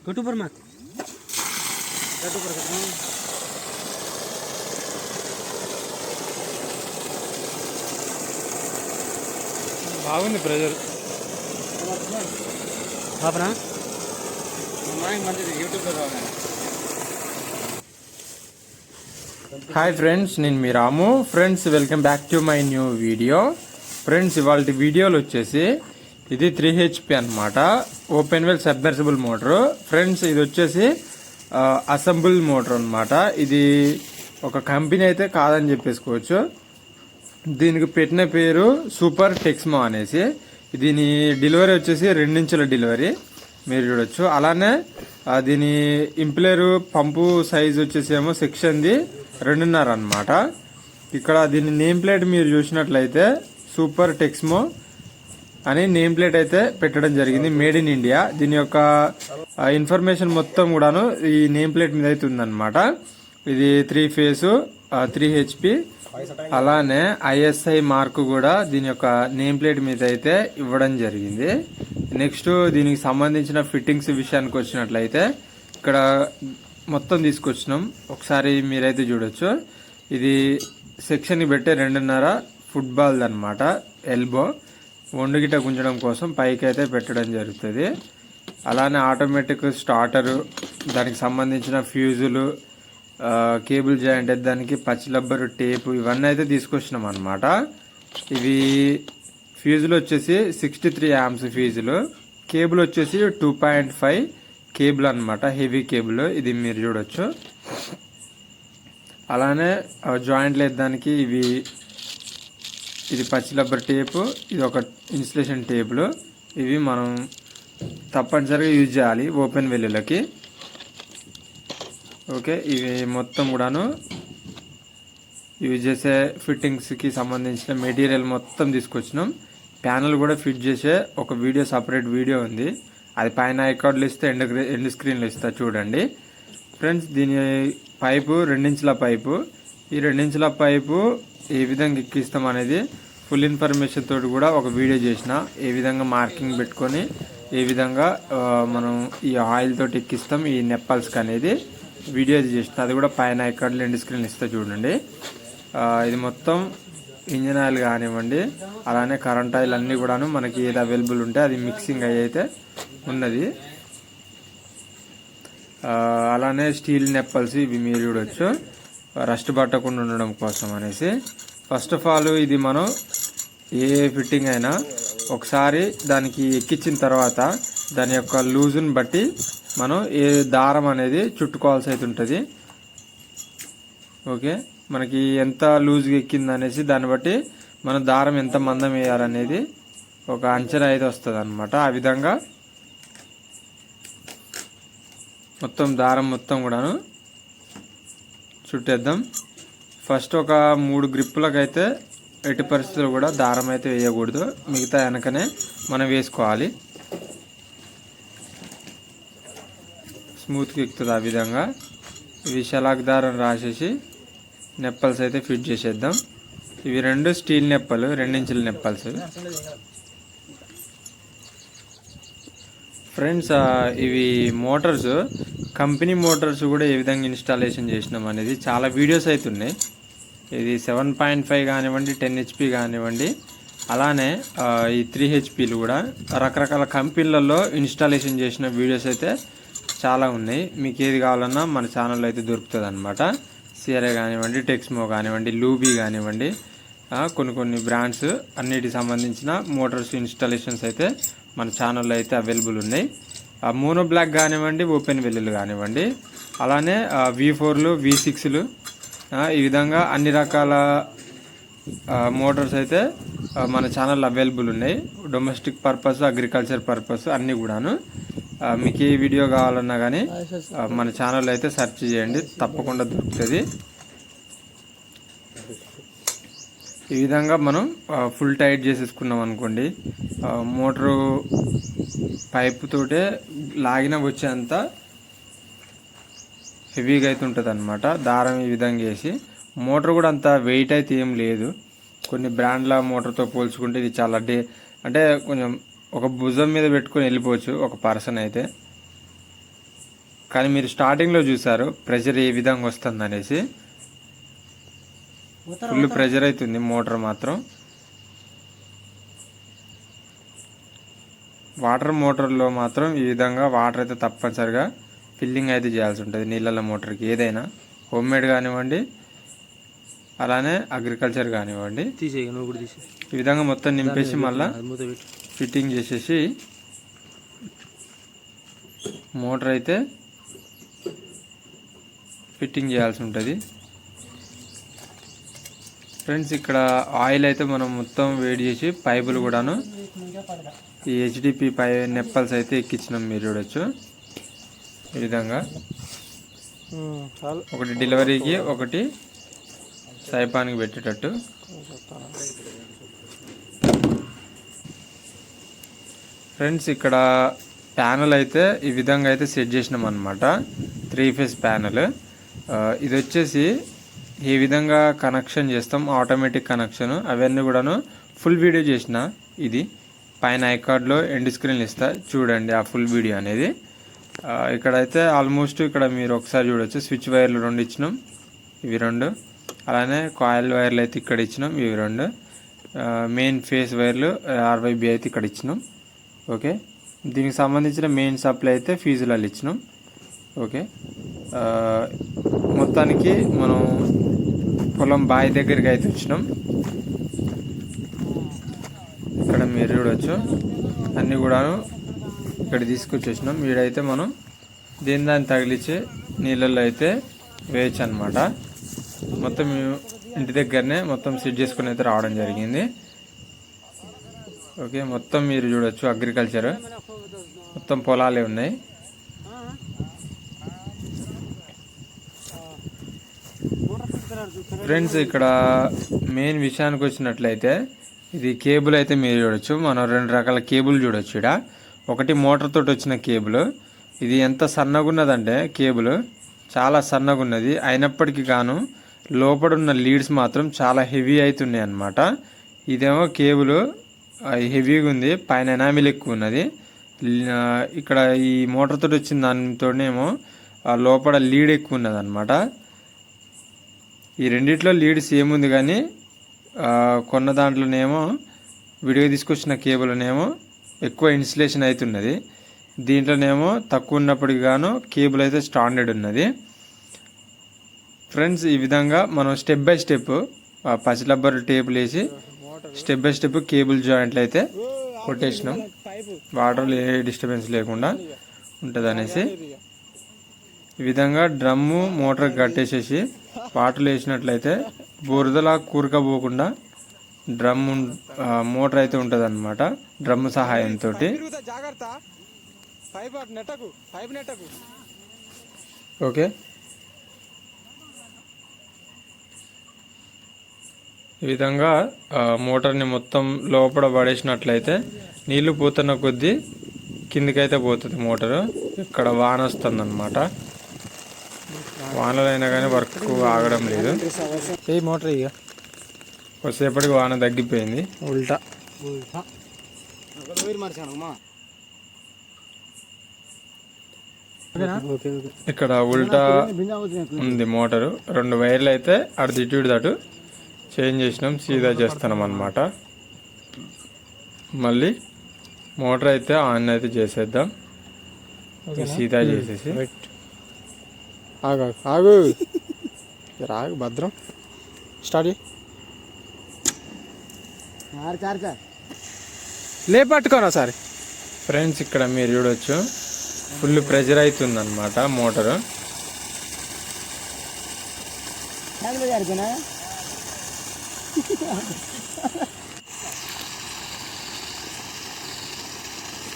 कटू पर मत कटू पर బాగుంది ప్రెజర్ పాపరా మంచిది యూట్యూబ్లో. హాయ్ ఫ్రెండ్స్, నేను మీ Ramu. Friends, welcome back to my new video. Friends, ఇవాళ వీడియోలో వచ్చేసి ఇది 3HP అనమాట, open well submersible motor. Friends, ఇది వచ్చేసి అసెంబుల్ మోటార్ అనమాట. ఇది ఒక కంపెనీ అయితే కాదని చెప్పేసుకోవచ్చు. దీనికి పెట్టిన పేరు సూపర్ టెక్స్మో అనేసి. దీని డెలివరీ వచ్చేసి 2 ఇంచుల డెలివరీ మీరు చూడొచ్చు. అలానే దీని ఇంప్లేరు పంపు సైజ్ వచ్చేసి ఏమో సెక్షన్ది 2.5 అనమాట. ఇక్కడ దీని నేమ్ ప్లేట్ మీరు చూసినట్లయితే సూపర్ టెక్స్మో అని నేమ్ ప్లేట్ అయితే పెట్టడం జరిగింది, మేడ్ ఇన్ ఇండియా. దీని యొక్క ఇన్ఫర్మేషన్ మొత్తం కూడాను ఈ నేమ్ ప్లేట్ మీద అయితే ఉందన్నమాట. ఇది 3 ఫేస్ 3HP. అలానే ISI మార్క్ కూడా దీని యొక్క నేమ్ ప్లేట్ మీద అయితే ఇవ్వడం జరిగింది. నెక్స్ట్ దీనికి సంబంధించిన ఫిట్టింగ్స్ విషయానికి వచ్చినట్లయితే ఇక్కడ మొత్తం తీసుకొచ్చినాం, ఒకసారి మీరైతే చూడొచ్చు. ఇది సెక్షన్ పెట్టే 2.5 ఫుట్బాల్ అనమాట. ఎల్బో ఒండుగిట గుంజడం కోసం పైకి అయితే పెట్టడం జరుగుతుంది. అలానే ఆటోమేటిక్ స్టార్టరు, దానికి సంబంధించిన ఫ్యూజులు, కేబుల్ జాయింట్, దానికి పచ్చిలబ్బరు టేపు, ఇవన్నీ అయితే తీసుకొచ్చినాం అనమాట. ఇవి ఫ్యూజులు వచ్చేసి 63 amps ఫ్యూజులు. కేబుల్ వచ్చేసి 2.5 కేబుల్ అనమాట, హెవీ కేబుల్. ఇది మీరు చూడొచ్చు. అలానే జాయింట్లు వేద్దానికి ఇది పచ్చిలబ్బర్ టేపు, ఇది ఒక ఇన్సులేషన్ టేబుల్. ఇవి మనం తప్పనిసరిగా యూజ్ చేయాలి ఓపెన్ వెల్లులకి. ఓకే, ఇవి మొత్తం కూడాను యూజ్ చేసే ఫిట్టింగ్స్కి సంబంధించిన మెటీరియల్ మొత్తం తీసుకొచ్చినాం. ప్యానల్ కూడా ఫిట్ చేసే ఒక వీడియో, సపరేట్ వీడియో ఉంది. అది పైన ఐకార్డులు ఇస్తే ఎండ్ స్క్రీన్లో ఇస్తా చూడండి. ఫ్రెండ్స్, దీని పైపు 2 ఇంచుల పైపు. ఈ 2 ఇంచుల పైపు ఏ విధంగా ఎక్కిస్తాం అనేది ఫుల్ ఇన్ఫర్మేషన్ తోటి కూడా ఒక వీడియో చేసిన. ఏ విధంగా మార్కింగ్ పెట్టుకొని ఏ విధంగా మనం ఈ ఆయిల్ తోటి ఎక్కిస్తాం ఈ నెప్పల్స్కి అనేది వీడియో చేసిన. అది కూడా పైన ఐకార్డులు ఎండ్ స్క్రీన్ ఇస్తా చూడండి. ఇది మొత్తం ఇంజిన్ ఆయిల్ కానివ్వండి, అలానే కరెంట్ ఆయిల్ అన్నీ కూడాను మనకి ఏది అవైలబుల్ ఉంటే అది మిక్సింగ్ అయ్యి అయితే ఉన్నది. అలానే స్టీల్ నెప్పల్స్ ఇవి మీరు చూడొచ్చు, రస్ట్ పట్టకుండా ఉండడం కోసం అనేసి. ఫస్ట్ ఆఫ్ ఆల్ ఇది మనం ఏ ఫిట్టింగ్ అయినా ఒకసారి దానికి ఎక్కించిన తర్వాత దాని యొక్క లూజుని బట్టి మనం ఏ దారం అనేది చుట్టుకోవాల్సి అయితే ఉంటుంది. ఓకే, మనకి ఎంత లూజ్గా ఎక్కింది అనేసి దాన్ని బట్టి మనం దారం ఎంత మందం వేయాలనేది ఒక అంచనా అయితే వస్తుంది అనమాట. ఆ విధంగా మొత్తం దారం మొత్తం కూడాను చుట్టేద్దాం. ఫస్ట్ ఒక 3 గ్రిప్పులకు అయితే ఎట్టి పరిస్థితుల్లో కూడా దారం అయితే వేయకూడదు, మిగతా వెనకనే మనం వేసుకోవాలి. స్మూత్గా ఎక్కుతుంది. ఆ విధంగా ఇవి షలాక్ దారం రాసేసి నెప్పల్స్ అయితే ఫిట్ చేసేద్దాం. ఇవి 2 స్టీల్ నెప్పలు, 2 ఇంచుల నెప్పల్స్. ఫ్రెండ్స్, ఇవి మోటార్స్, కంపెనీ మోటార్స్ కూడా ఏ విధంగా ఇన్స్టాలేషన్ చేసినాం అనేది చాలా వీడియోస్ అయితే ఉన్నాయి. ఇది 7.5 కానివ్వండి, 10HP కానివ్వండి, అలానే ఈ 3HPలు కూడా రకరకాల కంపెనీలలో ఇన్స్టాలేషన్ చేసిన వీడియోస్ అయితే చాలా ఉన్నాయి. మీకు ఏది కావాలన్నా మన ఛానల్లో అయితే దొరుకుతుంది అనమాట. సిఆర్ఏ కానివ్వండి, టెక్స్మో కానివ్వండి, లూబీ కానివ్వండి, కొన్ని బ్రాండ్స్ అన్నిటికి సంబంధించిన మోటార్స్ ఇన్స్టాలేషన్స్ అయితే మన ఛానల్లో అయితే అవైలబుల్ ఉన్నాయి. మోనో బ్లాక్ కానివ్వండి, ఓపెన్ వెల్లులు కానివ్వండి, అలానే V4లు, V6లు, ఈ విధంగా అన్ని రకాల మోటార్స్ అయితే మన ఛానల్లో అవైలబుల్ ఉన్నాయి. డొమెస్టిక్ పర్పస్, అగ్రికల్చర్ పర్పస్ అన్నీ కూడాను. మీకు ఏ వీడియో కావాలన్నా కానీ మన ఛానల్లో అయితే సెర్చ్ చేయండి, తప్పకుండా దొరుకుతుంది. ఈ విధంగా మనం ఫుల్ టైట్ చేసేసుకున్నాం అనుకోండి, మోటారు పైపు తోటే లాగిన వచ్చేంత హెవీగా అయితే ఉంటుంది అనమాట. దారం ఈ విధంగా వేసి, మోటార్ కూడా అంత వెయిట్ అయితే ఏం లేదు. కొన్ని బ్రాండ్ల మోటార్తో పోల్చుకుంటే ఇది చాలా అంటే కొంచెం ఒక భుజం మీద పెట్టుకొని వెళ్ళిపోవచ్చు ఒక పర్సన్ అయితే. కానీ మీరు స్టార్టింగ్లో చూసారు ప్రెషర్ ఏ విధంగా వస్తుంది అనేసి. ఫుల్ ప్రెషర్ అవుతుంది మోటార్ మాత్రం. వాటర్ మోటార్లో మాత్రం ఈ విధంగా వాటర్ అయితే తప్పనిసరిగా ఫిల్లింగ్ అయితే చేయాల్సి ఉంటుంది. నీళ్ళ మోటార్కి ఏదైనా హోమ్ మేడ్ కానివ్వండి, అలానే అగ్రికల్చర్ కానివ్వండి, ఈ విధంగా మొత్తం నింపేసి మళ్ళీ ఫిట్టింగ్ చేసేసి మోటార్ అయితే ఫిట్టింగ్ చేయాల్సి ఉంటుంది. ఫ్రెండ్స్ ఇక్కడ ఆయిల్ అయితే మనం మొత్తం వేడి చేసి పైపులు కూడాను ఈ హెచ్డిపి నెప్పల్స్ అయితే ఎక్కించినాం. మీరు చూడొచ్చు ఈ విధంగా ఒకటి డెలివరీకి, ఒకటి సైపానికి పెట్టేటట్టు. ఫ్రెండ్స్ ఇక్కడ ప్యానల్ అయితే ఈ విధంగా అయితే సెట్ చేసినాం అన్నమాట. 3 ఫేజ్ ప్యానల్. ఇది వచ్చేసి ఏ విధంగా కనెక్షన్ చేస్తాం, ఆటోమేటిక్ కనెక్షన్, అవన్నీ కూడాను ఫుల్ వీడియో చేసిన. ఇది పైన ఐకార్డ్లో ఎండ్ స్క్రీన్లు ఇస్తా, చూడండి ఆ ఫుల్ వీడియో అనేది. ఇక్కడైతే ఆల్మోస్ట్ ఇక్కడ మీరు ఒకసారి చూడొచ్చు. స్విచ్ వైర్లు 2 ఇచ్చినాం, ఇవి 2. అలానే కాయిల్ వైర్లు అయితే ఇక్కడ ఇచ్చినాం, ఇవి 2. మెయిన్ ఫేస్ వైర్లు RYB అయితే ఇక్కడ ఇచ్చినాం. ఓకే, దీనికి సంబంధించిన మెయిన్ సప్లై అయితే ఫీజులలో ఇచ్చినాం. ఓకే, మొత్తానికి మనం పొలం బావి దగ్గరికి అయితే వచ్చినాం. ఇక్కడ మీరు చూడవచ్చు అన్నీ కూడాను ఇక్కడ తీసుకొచ్చేసినాం. వీడైతే మనం దాన్ని తగిలించి నీళ్ళల్లో అయితే వేయచ్చు అనమాట. మొత్తం ఇంటి దగ్గరనే మొత్తం సెట్ చేసుకుని అయితే రావడం జరిగింది. ఓకే, మొత్తం మీరు చూడొచ్చు అగ్రికల్చర్, మొత్తం పొలాలే ఉన్నాయి. ఫ్రెండ్స్ ఇక్కడ మెయిన్ విషయానికి వచ్చినట్లయితే ఇది కేబుల్ అయితే మీరు చూడొచ్చు. మనం 2 రకాల కేబుల్ చూడొచ్చు. ఇక్కడ ఒకటి మోటార్ తోటి వచ్చిన కేబుల్. ఇది ఎంత సన్నగా ఉన్నదంటే కేబుల్ చాలా సన్నగా ఉన్నది. అయినప్పటికీ గాను లోపల ఉన్న లీడ్స్ మాత్రం చాలా హెవీ అవుతున్నాయి అన్నమాట. ఇదేమో కేబుల్ హెవీగా ఉంది, పైన ఎనామిల్ ఎక్కువ ఉన్నది. ఇక్కడ ఈ మోటార్ తోటి వచ్చిన దానితోనేమో లోపల లీడ్ ఎక్కువ ఉన్నది అనమాట. ఈ రెండిట్లో లీడ్ సేమ్ ఉంది, కానీ కొన్న దాంట్లోనేమో విడిగా తీసుకొచ్చిన కేబుల్నేమో ఎక్కువ ఇన్సులేషన్ అవుతున్నది. దీంట్లోనేమో తక్కువ ఉన్నప్పటికీ గాను కేబుల్ అయితే స్టాండర్డ్ ఉన్నది. ఫ్రెండ్స్ ఈ విధంగా మనం స్టెప్ బై స్టెప్ పసిలబ్బర్ టేపులు వేసి స్టెప్ బై స్టెప్ కేబుల్ జాయింట్లు అయితే కొట్టేసినాం, వాటర్లో ఏ డిస్టర్బెన్స్ లేకుండా ఉంటుంది అనేసి. ఈ విధంగా డ్రమ్ము మోటార్ కట్టేసేసి వాటర్లో వేసినట్లయితే బురదలా కూరకపోకుండా డ్రమ్ము మోటార్ అయితే ఉంటుంది అన్నమాట. డ్రమ్ము సహాయంతో ఓకే, ఈ విధంగా మోటార్ని మొత్తం లోపల పడేసినట్లయితే నీళ్లు పోతున్న కొద్దీ కిందికైతే పోతుంది మోటారు. ఇక్కడ వాన వస్తుంది అన్నమాట. వానలు అయినా కానీ వర్క్ ఆగడం లేదు. ఏ మోటార్ ఇక కొద్దిసేపటికి వాన తగ్గిపోయింది. ఉల్టా ఇక్కడ ఉల్టా ఉంది మోటారు. 2 వైర్లు అయితే అటు ఇటు తటు చేంజ్ చేసినాం, సీదా చేస్తున్నాం అన్నమాట. మళ్ళీ మోటార్ అయితే ఆన్ అయితే చేసేద్దాం, సీదా చేసేసి. ఆగు ఆగు రాగు భద్రం స్టార్ట్ లే పట్టుకోనా సార్. ఫ్రెండ్స్ ఇక్కడ మీరు చూడొచ్చు ఫుల్ ప్రెషర్ అవుతుంది అనమాట మోటారు.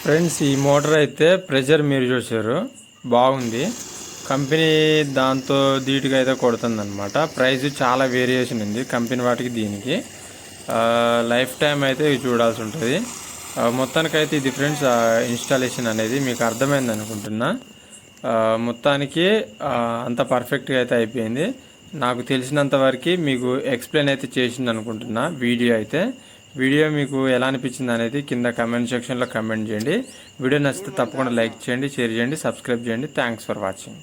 ఫ్రెండ్స్ ఈ మోటార్ అయితే ప్రెషర్ మీరు చూసారు బాగుంది. కంపెనీ దాంతో ధీటుగా అయితే కొడుతుంది అనమాట. ప్రైస్ చాలా వేరియేషన్ ఉంది కంపెనీ వాటికి దీనికి. లైఫ్ టైం అయితే ఇవి చూడాల్సి ఉంటుంది. మొత్తానికైతే ఇది ఫ్రెండ్స్ ఇన్స్టాలేషన్ అనేది మీకు అర్థమైంది అనుకుంటున్నా. మొత్తానికి అంత పర్ఫెక్ట్గా అయితే అయిపోయింది. నాకు తెలిసినంత వరకు మీకు ఎక్స్ప్లెయిన్ అయితే చేసింది అనుకుంటున్నా వీడియో అయితే. వీడియో మీకు ఎలా అనిపించింది అనేది కింద కమెంట్ సెక్షన్లో కమెంట్ చేయండి. వీడియో నచ్చితే తప్పకుండా లైక్ చేయండి, షేర్ చేయండి, సబ్స్క్రైబ్ చేయండి. Thanks for watching.